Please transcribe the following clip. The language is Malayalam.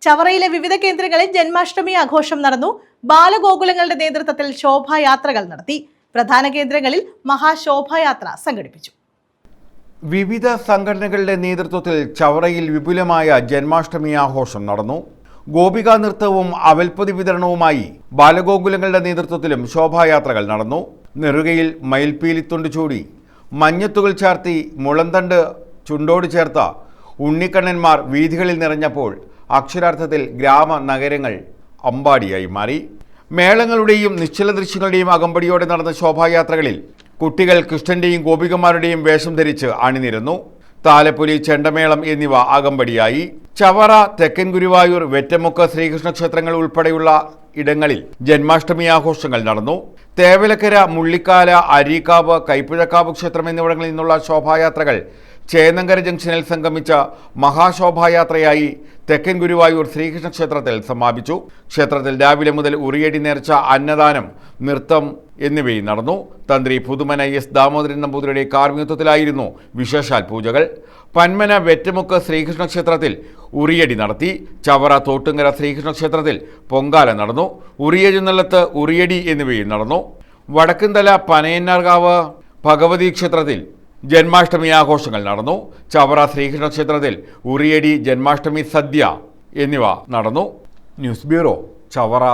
ചവറയിലെ വിവിധ കേന്ദ്രങ്ങളിൽ ജന്മാഷ്ടമി ആഘോഷം നടന്നു. ബാലഗോകുലങ്ങളുടെ നേതൃത്വത്തിൽ ശോഭായാത്രകൾ നടത്തി. പ്രധാന കേന്ദ്രങ്ങളിൽ മഹാശോഭായാത്ര സംഘടിപ്പിച്ചു. വിവിധ സംഘടനകളുടെ നേതൃത്വത്തിൽ ചവറയിൽ വിപുലമായ ജന്മാഷ്ടമി ആഘോഷം നടന്നു. ഗോപികാ നൃത്തവും അവൽപ്പൊതി വിതരണവുമായി ബാലഗോകുലങ്ങളുടെ നേതൃത്വത്തിലും ശോഭായാത്രകൾ നടന്നു. നെറുകയിൽ മയിൽപ്പീലിത്തുണ്ട് ചൂടി മഞ്ഞത്തുകൾ ചാർത്തി മുളന്തണ്ട് ചുണ്ടോട് ചേർത്ത ഉണ്ണിക്കണ്ണന്മാർ വീഥികളിൽ നിറഞ്ഞപ്പോൾ അക്ഷരാർത്ഥത്തിൽ ഗ്രാമ നഗരങ്ങൾ അമ്പാടിയായി മാറി. മേളങ്ങളുടെയും നിശ്ചല ദൃശ്യങ്ങളുടെയും അകമ്പടിയോടെ നടന്ന ശോഭായാത്രകളിൽ കുട്ടികൾ കൃഷ്ണന്റെയും ഗോപികമാരുടെയും വേഷം ധരിച്ച് അണിനിരന്നു. താലപ്പൊലി, ചെണ്ടമേളം എന്നിവ അകമ്പടിയായി. ചവറ, തെക്കൻ ഗുരുവായൂർ, വെറ്റമുക്ക് ശ്രീകൃഷ്ണ ക്ഷേത്രങ്ങൾ ഉൾപ്പെടെയുള്ള ഇടങ്ങളിൽ ജന്മാഷ്ടമി ആഘോഷങ്ങൾ നടന്നു. തേവലക്കര, മുള്ളിക്കാല, അരീക്കാവ്, കൈപ്പുഴക്കാവ് ക്ഷേത്രം എന്നിവിടങ്ങളിൽ നിന്നുള്ള ശോഭായാത്രകൾ ചേന്നങ്കര ജംഗ്ഷനിൽ സംഗമിച്ച മഹാശോഭായാത്രയായി തെക്കൻ ഗുരുവായൂർ ശ്രീകൃഷ്ണ ക്ഷേത്രത്തിൽ സമാപിച്ചു. ക്ഷേത്രത്തിൽ രാവിലെ മുതൽ ഉറിയടി നേർച്ച, അന്നദാനം, നൃത്തം എന്നിവയും നടന്നു. തന്ത്രി പുതുമന എസ് ദാമോദരൻ നമ്പൂതിരിയുടെ കാർമ്മികത്വത്തിലായിരുന്നു വിശേഷാൽ പൂജകൾ. പന്മന വെറ്റമുക്ക് ശ്രീകൃഷ്ണ ക്ഷേത്രത്തിൽ ഉറിയടി നടത്തി. ചവറ തോട്ടുങ്കര ശ്രീകൃഷ്ണ ക്ഷേത്രത്തിൽ പൊങ്കാല നടന്നു. ഉറിയെഴുന്നള്ളത്ത്, ഉറിയടി എന്നിവയും നടന്നു. വടക്കുംതല പനയന്നാർകാവ് ഭഗവതി ക്ഷേത്രത്തിൽ ജന്മാഷ്ടമി ആഘോഷങ്ങൾ നടന്നു. ചവറ ശ്രീകൃഷ്ണ ക്ഷേത്രത്തിൽ ഉറിയടി, ജന്മാഷ്ടമി സദ്യ എന്നിവ നടന്നു. News bureau, Chavara.